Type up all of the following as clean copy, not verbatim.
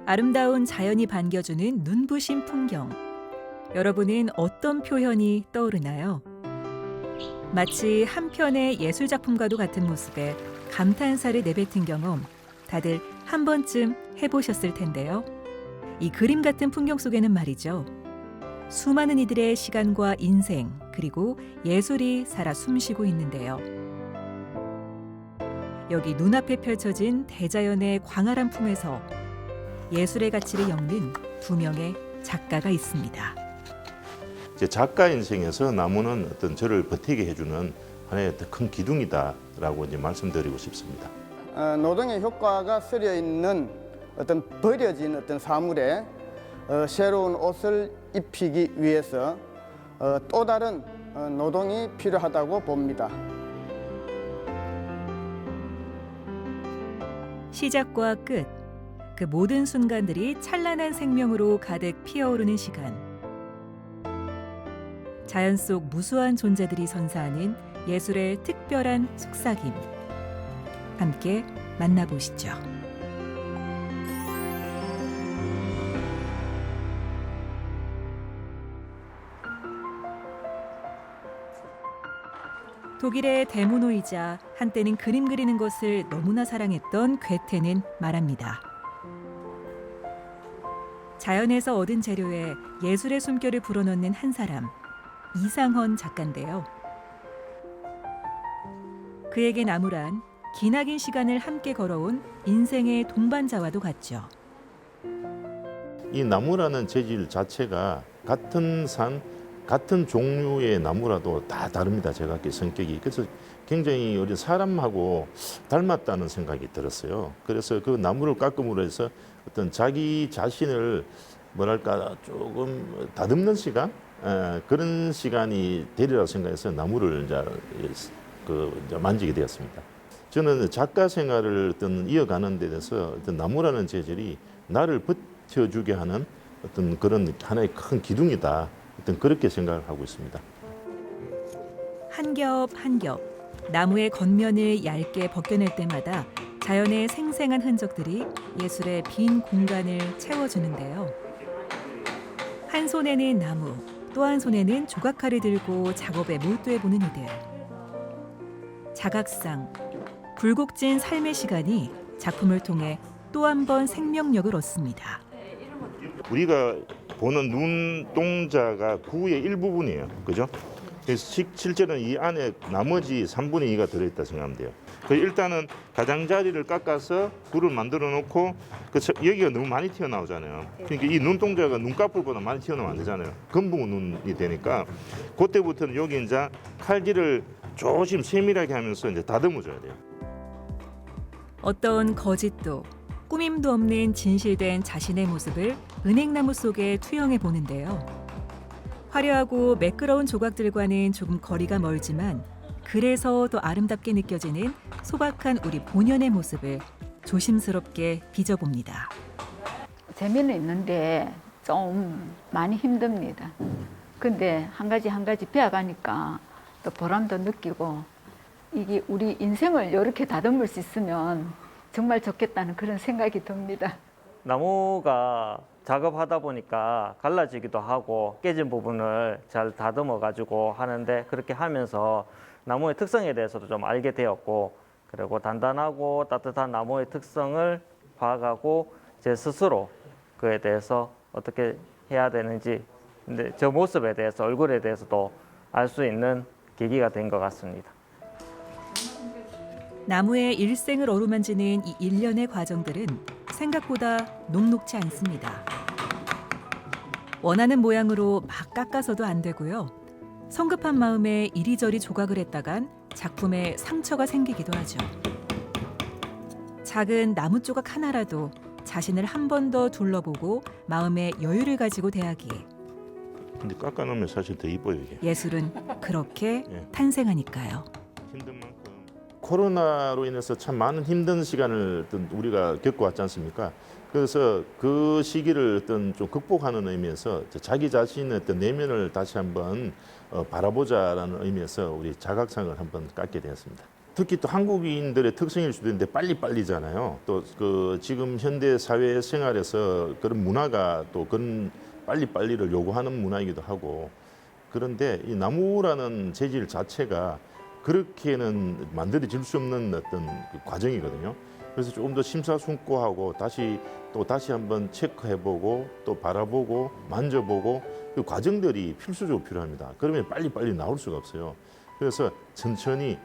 아름다운 자연이 반겨주는 눈부신 풍경. 여러분은 어떤 표현이 떠오르나요? 마치 한 편의 예술작품과도 같은 모습에 감탄사를 내뱉은 경험 다들 한 번쯤 해보셨을 텐데요. 이 그림 같은 풍경 속에는 말이죠. 수많은 이들의 시간과 인생 그리고 예술이 살아 숨쉬고 있는데요. 여기 눈앞에 펼쳐진 대자연의 광활한 품에서 예술의 가치를 엮는 두 명의 작가가 있습니다. 제 작가 인생에서 나무는 어떤 저를 버티게 해주는 하나의 큰 기둥이다라고 이제 말씀드리고 싶습니다. 노동의 효과가 쓰여 있는 어떤 버려진 어떤 사물에 새로운 옷을 입히기 위해서 또 다른 노동이 필요하다고 봅니다. 시작과 끝, 그 모든 순간들이 찬란한 생명으로 가득 피어오르는 시간. 자연 속 무수한 존재들이 선사하는 예술의 특별한 속삭임. 함께 만나보시죠. 독일의 대문호이자 한때는 그림 그리는 것을 너무나 사랑했던 괴테는 말합니다. 자연에서 얻은 재료에 예술의 숨결을 불어넣는 한 사람, 이상헌 작가인데요. 그에게 나무란 기나긴 시간을 함께 걸어온 인생의 동반자와도 같죠. 이 나무라는 재질 자체가 같은 산, 같은 종류의 나무라도 다 다릅니다. 제가 성격이. 그래서 굉장히 우리 사람하고 닮았다는 생각이 들었어요. 그래서 그 나무를 깎음으로 해서 어떤 자기 자신을 뭐랄까 조금 다듬는 시간? 그런 시간이 되리라고 생각해서 나무를 이제 만지게 되었습니다. 저는 작가 생활을 이어가는 데 대해서 나무라는 재질이 나를 버텨주게 하는 어떤 그런 하나의 큰 기둥이다. 그렇게 생각을 하고 있습니다. 한 겹 한 겹 나무의 겉면을 얇게 벗겨낼 때마다 자연의 생생한 흔적들이 예술의 빈 공간을 채워주는데요. 한 손에는 나무, 또 한 손에는 조각칼을 들고 작업에 몰두해보는 이들. 자각상, 굴곡진 삶의 시간이 작품을 통해 또 한 번 생명력을 얻습니다. 우리가 보는 눈동자가 구의 일부분이에요. 그죠? 그래서 실제로는 이 안에 나머지 3분의 2가 들어있다 생각하면 돼요. 일단은 가장자리를 깎아서 굴을 만들어 놓고 여기가 너무 많이 튀어나오잖아요. 그러니까 이 눈동자가 눈꺼풀보다 많이 튀어나오면 안 되잖아요. 금붕어 눈이 되니까 그때부터는 여기 이제 칼질을 조심 세밀하게 하면서 이제 다듬어줘야 돼요. 어떤 거짓도 꾸밈도 없는 진실된 자신의 모습을 은행나무 속에 투영해 보는데요. 화려하고 매끄러운 조각들과는 조금 거리가 멀지만 그래서 더 아름답게 느껴지는 소박한 우리 본연의 모습을 조심스럽게 빚어봅니다. 재미는 있는데 좀 많이 힘듭니다. 근데 한 가지 배워가니까 또 보람도 느끼고 이게 우리 인생을 이렇게 다듬을 수 있으면 정말 좋겠다는 그런 생각이 듭니다. 나무가 작업하다 보니까 갈라지기도 하고 깨진 부분을 잘 다듬어 가지고 하는데 그렇게 하면서 나무의 특성에 대해서도 좀 알게 되었고 그리고 단단하고 따뜻한 나무의 특성을 파악하고 제 스스로 그에 대해서 어떻게 해야 되는지 근데 저 모습에 대해서 얼굴에 대해서도 알 수 있는 계기가 된 것 같습니다. 나무의 일생을 어루만지는 이 일련의 과정들은 생각보다 녹록지 않습니다. 원하는 모양으로 막 깎아서도 안 되고요. 성급한 마음에 이리저리 조각을 했다간 작품에 상처가 생기기도 하죠. 작은 나무 조각 하나라도 자신을 한 번 더 둘러보고 마음의 여유를 가지고 대하기. 근데 깎아놓으면 사실 더 이뻐요 이게. 예술은 그렇게 예. 탄생하니까요. 힘든 만큼 코로나로 인해서 참 많은 힘든 시간을 우리가 겪어왔지 않습니까? 그래서 그 시기를 좀 극복하는 의미에서 자기 자신의 내면을 다시 한번 바라보자라는 의미에서 우리 자각상을 한번 깎게 되었습니다. 특히 또 한국인들의 특성일 수도 있는데 빨리빨리잖아요. 또 그 지금 현대 사회 생활에서 그런 문화가 또 그런 빨리빨리를 요구하는 문화이기도 하고, 그런데 이 나무라는 재질 자체가 그렇게는 만들어질 수 없는 어떤 그 과정이거든요. 그래서 조금 더 심사숙고하고 다시 한번 체크해보고 또 바라보고 만져보고 그 과정들이 필수적으로 필요합니다. 그러면 빨리빨리 나올 수가 없어요. 그래서 천천히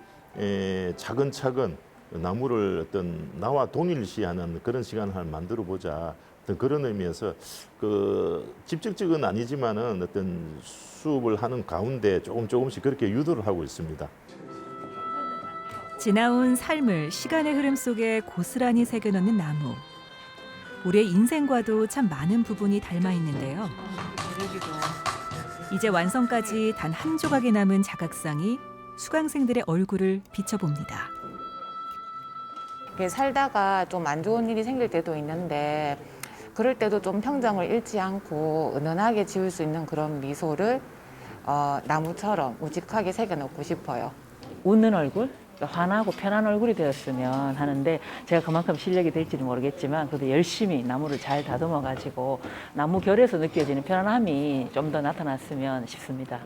차근차근 나무를 어떤 나와 동일시하는 그런 시간을 만들어 보자. 어떤 그런 의미에서 그 직접적은 아니지만은 어떤 수업을 하는 가운데 조금씩 그렇게 유도를 하고 있습니다. 지나온 삶을 시간의 흐름 속에 고스란히 새겨넣는 나무. 우리의 인생과도 참 많은 부분이 닮아 있는데요. 이제 완성까지 단 한 조각이 남은 자각상이 수강생들의 얼굴을 비춰봅니다. 이렇게 살다가 좀 안 좋은 일이 생길 때도 있는데 그럴 때도 좀 평정을 잃지 않고 은은하게 지을 수 있는 그런 미소를 나무처럼 우직하게 새겨놓고 싶어요. 웃는 얼굴, 환하고 편한 얼굴이 되었으면 하는데 제가 그만큼 실력이 될지는 모르겠지만 그래도 열심히 나무를 잘 다듬어 가지고 나무 결에서 느껴지는 편안함이 좀 더 나타났으면 싶습니다.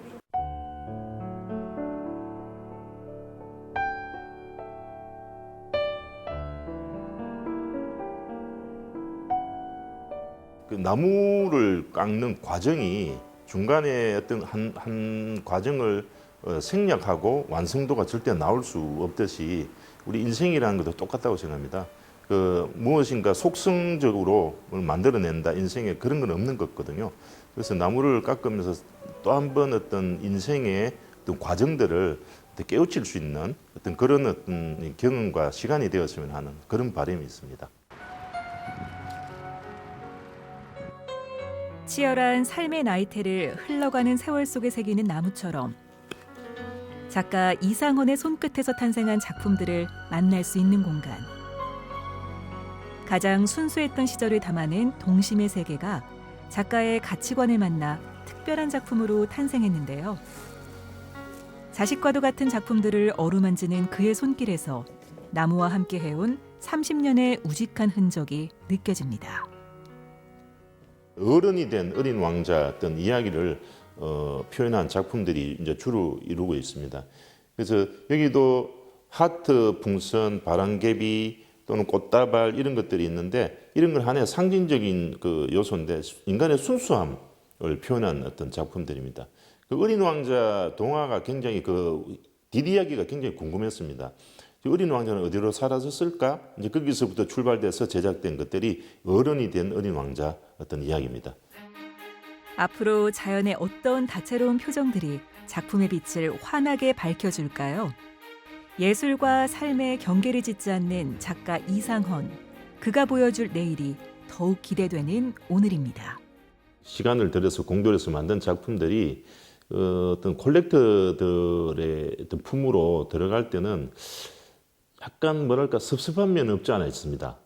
그 나무를 깎는 과정이 중간에 어떤 한 과정을 생략하고 완성도가 절대 나올 수 없듯이 우리 인생이라는 것도 똑같다고 생각합니다. 그 무엇인가 속성적으로 만들어낸다 인생에 그런 건 없는 거거든요. 그래서 나무를 깎으면서 또 한 번 어떤 인생의 어떤 과정들을 깨우칠 수 있는 어떤 그런 어떤 경험과 시간이 되었으면 하는 그런 바람이 있습니다. 치열한 삶의 나이테를 흘러가는 세월 속에 새기는 나무처럼 작가 이상헌의 손끝에서 탄생한 작품들을 만날 수 있는 공간. 가장 순수했던 시절을 담아낸 동심의 세계가 작가의 가치관을 만나 특별한 작품으로 탄생했는데요. 자식과도 같은 작품들을 어루만지는 그의 손길에서 나무와 함께 해온 30년의 우직한 흔적이 느껴집니다. 어른이 된 어린 왕자 어떤 이야기를 표현한 작품들이 이제 주로 이루고 있습니다. 그래서 여기도 하트, 풍선, 바람개비 또는 꽃다발 이런 것들이 있는데 이런 걸 하나의 상징적인 그 요소인데 인간의 순수함을 표현한 어떤 작품들입니다. 그 어린 왕자 동화가 굉장히 그 뒷이야기가 굉장히 궁금했습니다. 어린 왕자는 어디로 사라졌을까? 이제 거기서부터 출발돼서 제작된 것들이 어른이 된 어린 왕자 어떤 이야기입니다. 앞으로 자연의 어떤 다채로운 표정들이 작품의 빛을 환하게 밝혀줄까요? 예술과 삶의 경계를 짓지 않는 작가 이상헌. 그가 보여줄 내일이 더욱 기대되는 오늘입니다. 시간을 들여서 공들여서 만든 작품들이 어떤 콜렉터들의 어떤 품으로 들어갈 때는 약간 뭐랄까 섭섭한 면이 없지 않아 있습니다.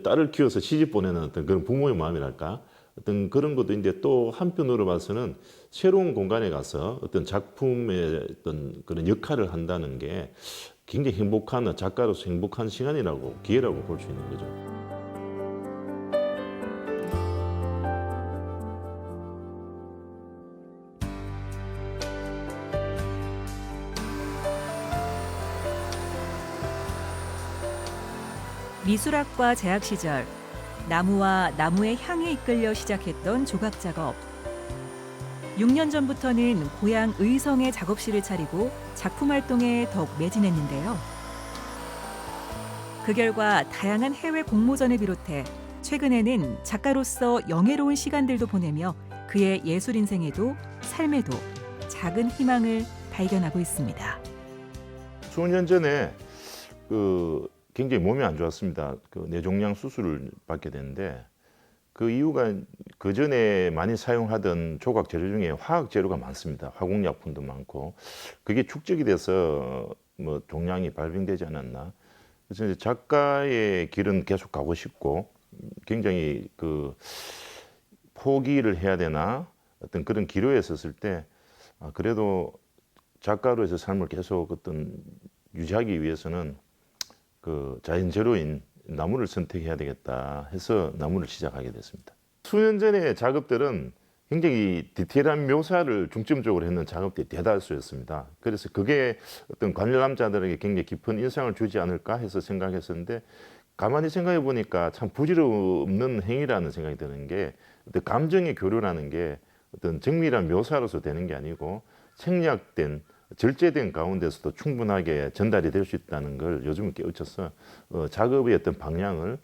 딸을 키워서 시집 보내는 어떤 그런 부모의 마음이랄까 어떤 그런 것도 있는데 또 한편으로 봐서는 새로운 공간에 가서 어떤 작품의 어떤 그런 역할을 한다는 게 굉장히 행복한 작가로서 행복한 시간이라고 기회라고 볼 수 있는 거죠. 미술학과 재학 시절 나무와 나무의 향에 이끌려 시작했던 조각 작업. 6년 전부터는 고향 의성에 작업실을 차리고 작품 활동에 더욱 매진했는데요. 그 결과 다양한 해외 공모전을 비롯해 최근에는 작가로서 영예로운 시간들도 보내며 그의 예술 인생에도 삶에도 작은 희망을 발견하고 있습니다. 수년 전에 굉장히 몸이 안 좋았습니다. 뇌종양 수술을 받게 됐는데 그 이유가 그 전에 많이 사용하던 조각 재료 중에 화학 재료가 많습니다. 화공약품도 많고 그게 축적이 돼서 뭐 종양이 발병되지 않았나. 그래서 이제 작가의 길은 계속 가고 싶고 굉장히 포기를 해야 되나 어떤 그런 기로에 섰을 때 그래도 작가로서 삶을 계속 어떤 유지하기 위해서는 그 자연 재료인 나무를 선택해야 되겠다 해서 나무를 시작하게 됐습니다. 수년 전에 작업들은 굉장히 디테일한 묘사를 중점적으로 했는 작업들이 대다수였습니다. 그래서 그게 어떤 관람자들에게 굉장히 깊은 인상을 주지 않을까 해서 생각했었는데, 가만히 생각해 보니까 참 부질없는 행위라는 생각이 드는 게, 어떤 감정의 교류라는 게 어떤 정밀한 묘사로서 되는 게 아니고 생략된 절제된 가운데서도 충분하게 전달이 될 수 있다는 걸 요즘 깨우쳐서 작업의 어떤 방향을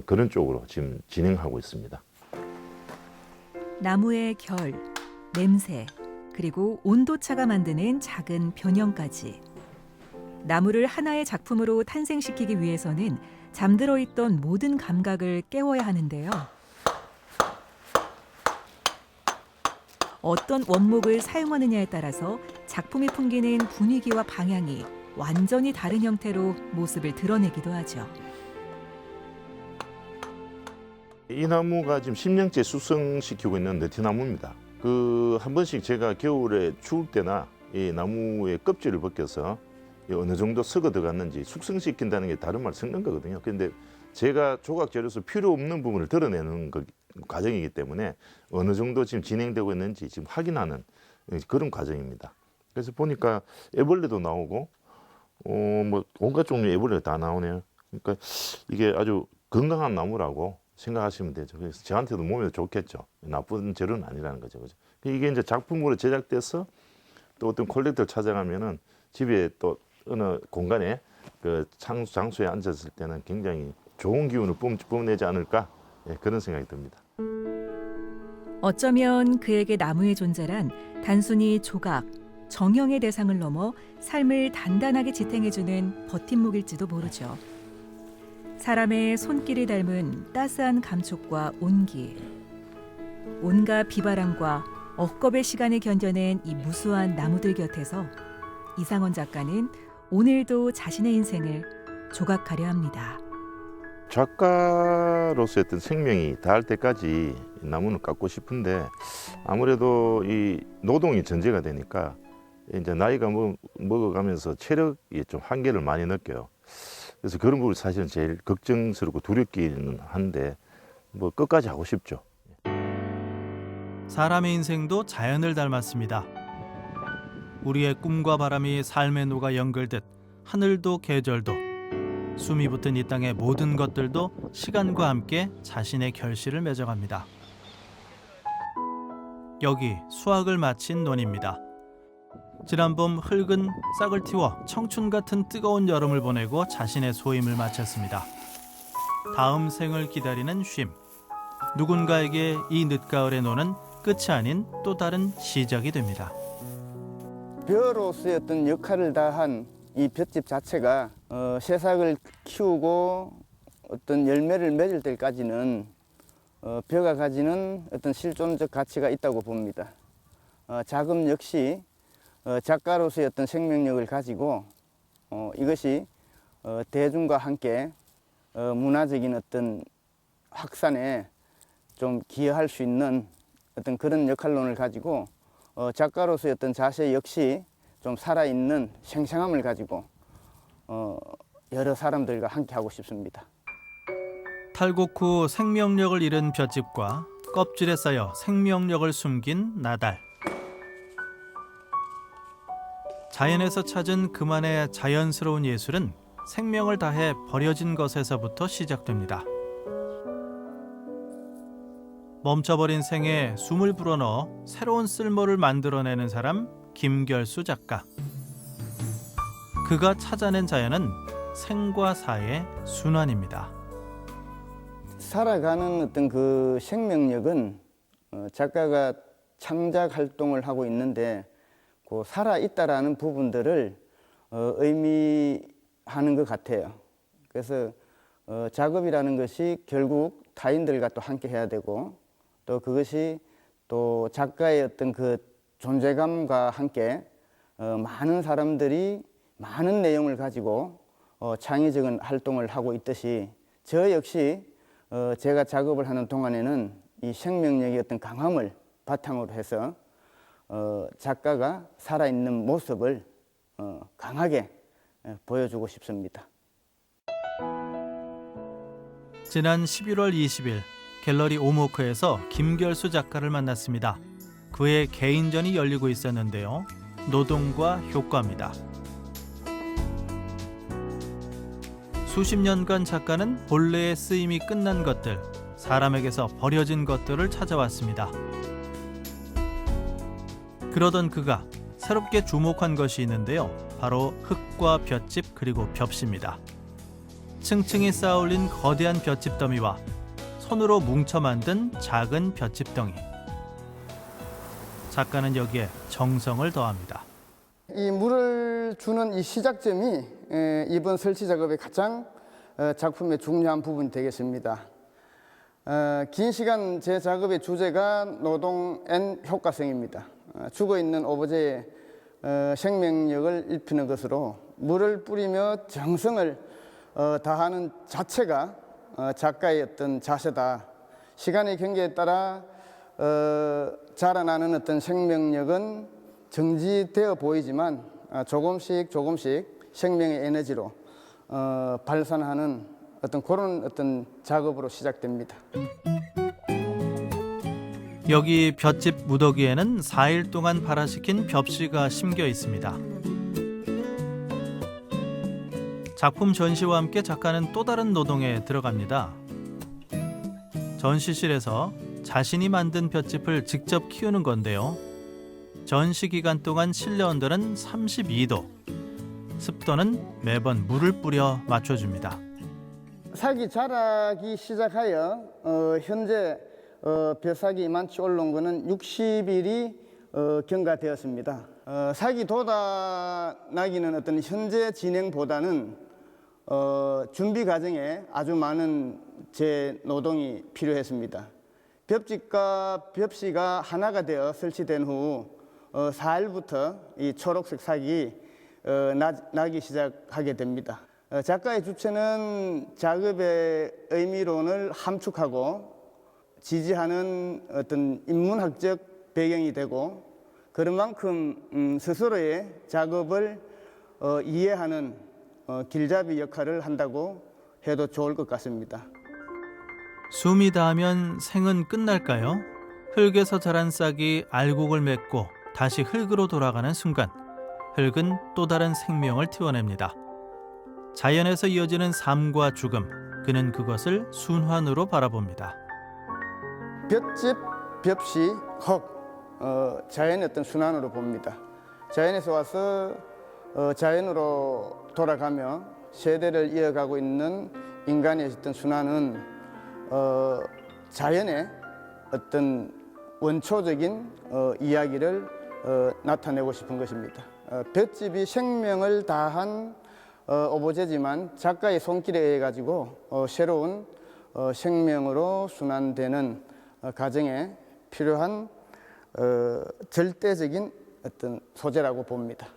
그런 쪽으로 지금 진행하고 있습니다. 나무의 결, 냄새, 그리고 온도차가 만드는 작은 변형까지. 나무를 하나의 작품으로 탄생시키기 위해서는 잠들어 있던 모든 감각을 깨워야 하는데요. 어떤 원목을 사용하느냐에 따라서 작품이 풍기는 분위기와 방향이 완전히 다른 형태로 모습을 드러내기도 하죠. 이 나무가 지금 10년째 숙성시키고 있는 느티나무입니다. 한 번씩 제가 겨울에 추울 때나 이 나무의 껍질을 벗겨서 어느 정도 썩어 들어갔는지 숙성시킨다는 게 다른 말 섞는 거거든요. 그런데 제가 조각 재료에서 필요 없는 부분을 드러내는 과정이기 때문에 어느 정도 지금 진행되고 있는지 지금 확인하는 그런 과정입니다. 그래서 보니까 애벌레도 나오고 뭐 온갖 종류의 애벌레가 다 나오네요. 그러니까 이게 아주 건강한 나무라고 생각하시면 되죠. 그래서 저한테도 몸에 좋겠죠. 나쁜 재료는 아니라는 거죠. 그죠? 이게 이제 작품으로 제작돼서 또 어떤 콜렉터를 찾아가면은 집에 또 어느 공간에 그 장소에 앉았을 때는 굉장히 좋은 기운을 뿜내지 않을까, 그런 생각이 듭니다. 어쩌면 그에게 나무의 존재란 단순히 조각, 정형의 대상을 넘어 삶을 단단하게 지탱해주는 버팀목일지도 모르죠. 사람의 손길이 닮은 따스한 감촉과 온기, 온갖 비바람과 억겁의 시간을 견뎌낸 이 무수한 나무들 곁에서 이상원 작가는 오늘도 자신의 인생을 조각하려 합니다. 작가로서의 어떤 생명이 닿을 때까지 나무는 깎고 싶은데, 아무래도 이 노동이 전제가 되니까 이제 나이가 먹어가면서 체력이 좀 한계를 많이 느껴요. 그래서 그런 부분이 사실은 제일 걱정스럽고 두렵기는 한데, 뭐 끝까지 하고 싶죠. 사람의 인생도 자연을 닮았습니다. 우리의 꿈과 바람이 삶에 녹아 연결듯 하늘도 계절도, 숨이 붙은 이 땅의 모든 것들도 시간과 함께 자신의 결실을 맺어갑니다. 여기 수확을 마친 논입니다. 지난 봄 흙은 싹을 틔워 청춘 같은 뜨거운 여름을 보내고 자신의 소임을 마쳤습니다. 다음 생을 기다리는 쉼. 누군가에게 이 늦가을의 논은 끝이 아닌 또 다른 시작이 됩니다. 벼로서의 어떤 역할을 다한 이 볏짚 자체가 새싹을 키우고 어떤 열매를 맺을 때까지는 벼가 가지는 어떤 실존적 가치가 있다고 봅니다. 작업 역시 작가로서의 어떤 생명력을 가지고 이것이 대중과 함께 문화적인 어떤 확산에 좀 기여할 수 있는 어떤 그런 역할론을 가지고 작가로서의 어떤 자세 역시 좀 살아있는 생생함을 가지고 여러 사람들과 함께 하고 싶습니다. 탈곡 후 생명력을 잃은 볏짚과 껍질에 쌓여 생명력을 숨긴 나달. 자연에서 찾은 그만의 자연스러운 예술은 생명을 다해 버려진 것에서부터 시작됩니다. 멈춰버린 생에 숨을 불어넣어 새로운 쓸모를 만들어내는 사람, 김결수 작가. 그가 찾아낸 자연은 생과 사의 순환입니다. 살아가는 어떤 그 생명력은 작가가 창작 활동을 하고 있는데 그 살아있다라는 부분들을 의미하는 것 같아요. 그래서 작업이라는 것이 결국 타인들과 또 함께 해야 되고, 또 그것이 또 작가의 어떤 그 존재감과 함께 많은 사람들이 많은 내용을 가지고 창의적인 활동을 하고 있듯이, 저 역시 제가 작업을 하는 동안에는 이 생명력의 어떤 강함을 바탕으로 해서 작가가 살아있는 모습을 강하게 보여주고 싶습니다. 지난 11월 20일 갤러리 오모크에서 김결수 작가를 만났습니다. 그의 개인전이 열리고 있었는데요. 노동과 효과입니다. 수십 년간 작가는 본래의 쓰임이 끝난 것들, 사람에게서 버려진 것들을 찾아왔습니다. 그러던 그가 새롭게 주목한 것이 있는데요. 바로 흙과 볏짚 그리고 벽시입니다. 층층이 쌓아올린 거대한 볏짚 더미와 손으로 뭉쳐 만든 작은 볏짚 덩이. 작가는 여기에 정성을 더합니다. 이 물을 주는 이 시작점이 이번 설치 작업의 가장 작품의 중요한 부분이 되겠습니다. 긴 시간 제 작업의 주제가 노동 앤 효과성입니다. 죽어있는 오브제의 생명력을 입히는 것으로 물을 뿌리며 정성을 다하는 자체가 작가의 어떤 자세다. 시간의 경계에 따라 자라나는 어떤 생명력은 정지되어 보이지만 조금씩 생명의 에너지로 발산하는 어떤 그런 어떤 작업으로 시작됩니다. 여기 볏짚 무더기에는 4일 동안 발화시킨 벽시가 심겨 있습니다. 작품 전시와 함께 작가는 또 다른 노동에 들어갑니다. 전시실에서 자신이 만든 볏짚을 직접 키우는 건데요. 전시 기간 동안 실내 온도는 32도, 습도는 매번 물을 뿌려 맞춰줍니다. 싹이 자라기 시작하여 현재 벼싹이 이만치 올라온 것은 60일이 경과되었습니다. 싹이 돋아나기는 어떤 현재 진행보다는 준비 과정에 아주 많은 제 노동이 필요했습니다. 볏짚과 벽시가 하나가 되어 설치된 후 4일부터 이 초록색 싹이 나기 시작하게 됩니다. 작가의 주체는 작업의 의미론을 함축하고 지지하는 어떤 인문학적 배경이 되고 그런 만큼 스스로의 작업을 이해하는 길잡이 역할을 한다고 해도 좋을 것 같습니다. 숨이 닿으면 생은 끝날까요? 흙에서 자란 싹이 알곡을 맺고 다시 흙으로 돌아가는 순간 흙은 또 다른 생명을 틔워냅니다. 자연에서 이어지는 삶과 죽음, 그는 그것을 순환으로 바라봅니다. 볏짚, 벽시, 흙, 자연의 어떤 순환으로 봅니다. 자연에서 와서 자연으로 돌아가며 세대를 이어가고 있는 인간의 어떤 순환은 자연의 어떤 원초적인 이야기를 나타내고 싶은 것입니다. 볏짚이 생명을 다한 오브제지만 작가의 손길에 의해 가지고 새로운 생명으로 순환되는 과정에 필요한 절대적인 어떤 소재라고 봅니다.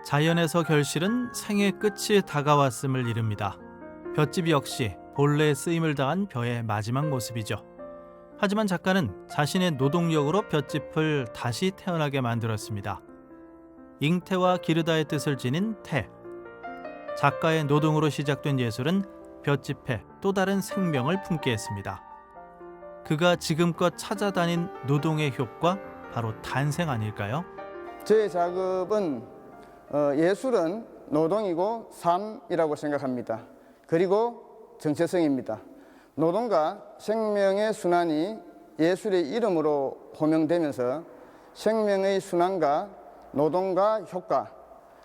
자연에서 결실은 생의 끝이 다가왔음을 이릅니다. 볏짚 역시 본래의 쓰임을 다한 벼의 마지막 모습이죠. 하지만 작가는 자신의 노동력으로 볏짚을 다시 태어나게 만들었습니다. 잉태와 기르다의 뜻을 지닌 태. 작가의 노동으로 시작된 예술은 볏짚에 또 다른 생명을 품게 했습니다. 그가 지금껏 찾아다닌 노동의 효과, 바로 탄생 아닐까요? 제 작업은 예술은 노동이고 삶이라고 생각합니다. 그리고 정체성입니다. 노동과 생명의 순환이 예술의 이름으로 호명되면서 생명의 순환과 노동과 효과,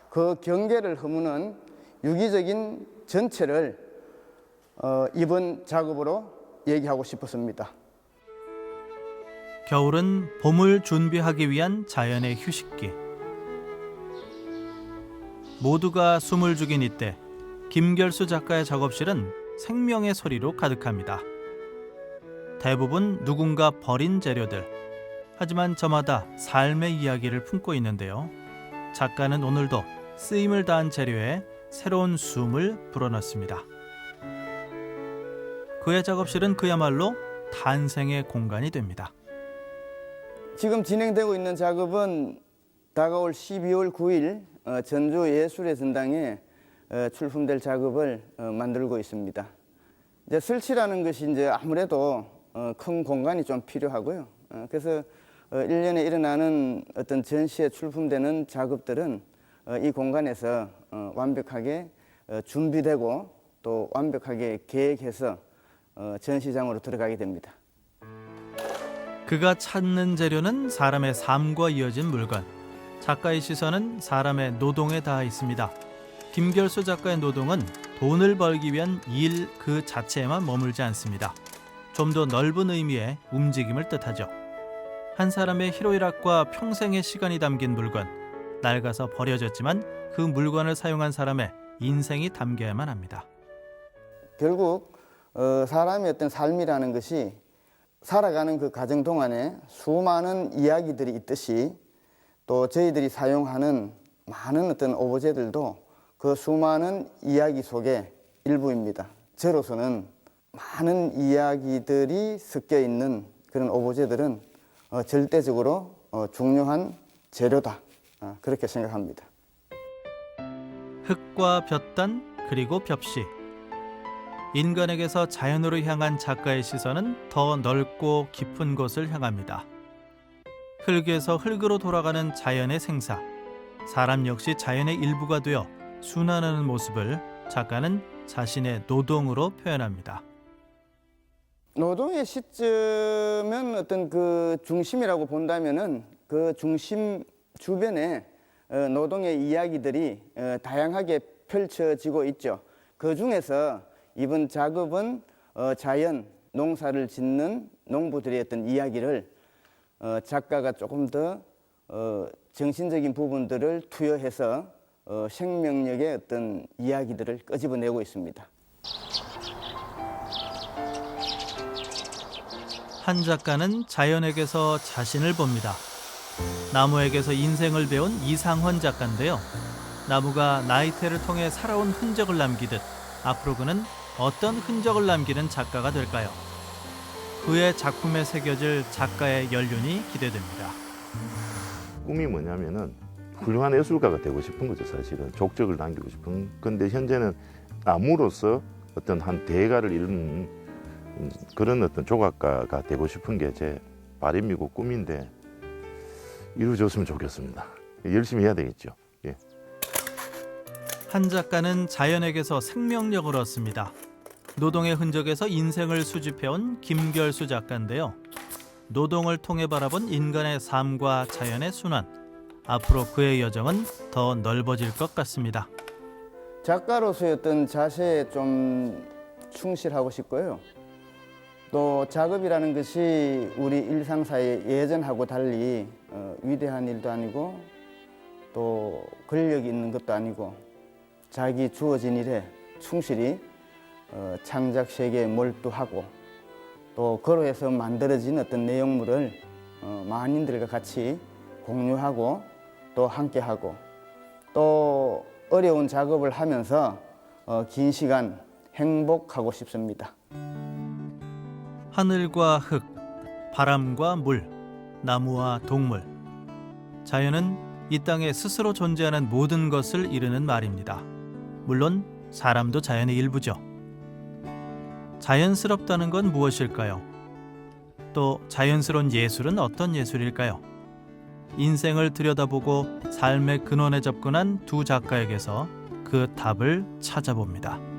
그 경계를 허무는 유기적인 전체를 이번 작업으로 얘기하고 싶었습니다. 겨울은 봄을 준비하기 위한 자연의 휴식기. 모두가 숨을 죽인 이때 김결수 작가의 작업실은 생명의 소리로 가득합니다. 대부분 누군가 버린 재료들. 하지만 저마다 삶의 이야기를 품고 있는데요. 작가는 오늘도 쓰임을 다한 재료에 새로운 숨을 불어넣습니다. 그의 작업실은 그야말로 탄생의 공간이 됩니다. 지금 진행되고 있는 작업은 다가올 12월 9일 전주예술의 전당에 출품될 작업을 만들고 있습니다. 이제 설치라는 것이 이제 아무래도 큰 공간이 좀 필요하고요. 그래서 1년에 일어나는 어떤 전시에 출품되는 작업들은 이 공간에서 완벽하게 준비되고 또 완벽하게 계획해서 전시장으로 들어가게 됩니다. 그가 찾는 재료는 사람의 삶과 이어진 물건. 작가의 시선은 사람의 노동에 닿아 있습니다. 김결수 작가의 노동은 돈을 벌기 위한 일 그 자체에만 머물지 않습니다. 좀 더 넓은 의미의 움직임을 뜻하죠. 한 사람의 희로애락과 평생의 시간이 담긴 물건, 낡아서 버려졌지만 그 물건을 사용한 사람의 인생이 담겨야만 합니다. 결국 사람의 어떤 삶이라는 것이 살아가는 그 과정 동안에 수많은 이야기들이 있듯이 또 저희들이 사용하는 많은 어떤 오브제들도 그 수많은 이야기 속의 일부입니다. 저로서는 많은 이야기들이 섞여 있는 그런 오브제들은 절대적으로 중요한 재료다. 그렇게 생각합니다. 흙과 볕단 그리고 벽시. 인간에게서 자연으로 향한 작가의 시선은 더 넓고 깊은 곳을 향합니다. 흙에서 흙으로 돌아가는 자연의 생사. 사람 역시 자연의 일부가 되어 순환하는 모습을 작가는 자신의 노동으로 표현합니다. 노동의 시점은 어떤 그 중심이라고 본다면은 그 중심 주변에 노동의 이야기들이 다양하게 펼쳐지고 있죠. 그 중에서 이번 작업은 자연, 농사를 짓는 농부들의 어떤 이야기를 작가가 조금 더 정신적인 부분들을 투여해서 생명력의 어떤 이야기들을 끄집어내고 있습니다. 한 작가는 자연에게서 자신을 봅니다. 나무에게서 인생을 배운 이상헌 작가인데요. 나무가 나이테를 통해 살아온 흔적을 남기듯 앞으로 그는 어떤 흔적을 남기는 작가가 될까요? 그의 작품에 새겨질 작가의 연륜이 기대됩니다. 꿈이 뭐냐면은 훌륭한 예술가가 되고 싶은 거죠. 사실은 족적을 남기고 싶은. 근데 현재는 나무로서 어떤 한 대가를 이루는 그런 어떤 조각가가 되고 싶은 게 제 바람이고 꿈인데 이루어졌으면 좋겠습니다. 열심히 해야 되겠죠. 예. 한 작가는 자연에게서 생명력을 얻습니다. 노동의 흔적에서 인생을 수집해온 김결수 작가인데요. 노동을 통해 바라본 인간의 삶과 자연의 순환. 앞으로 그의 여정은 더 넓어질 것 같습니다. 작가로서의 어떤 자세에 좀 충실하고 싶고요. 또 작업이라는 것이 우리 일상사의 예전하고 달리 위대한 일도 아니고 또 권력이 있는 것도 아니고 자기 주어진 일에 충실히 창작 세계에 몰두하고 또 그로 해서 만들어진 어떤 내용물을 만인들과 같이 공유하고 또 함께하고 또 어려운 작업을 하면서 긴 시간 행복하고 싶습니다. 하늘과 흙, 바람과 물, 나무와 동물. 자연은 이 땅에 스스로 존재하는 모든 것을 이루는 말입니다. 물론 사람도 자연의 일부죠. 자연스럽다는 건 무엇일까요? 또 자연스러운 예술은 어떤 예술일까요? 인생을 들여다보고 삶의 근원에 접근한 두 작가에게서 그 답을 찾아봅니다.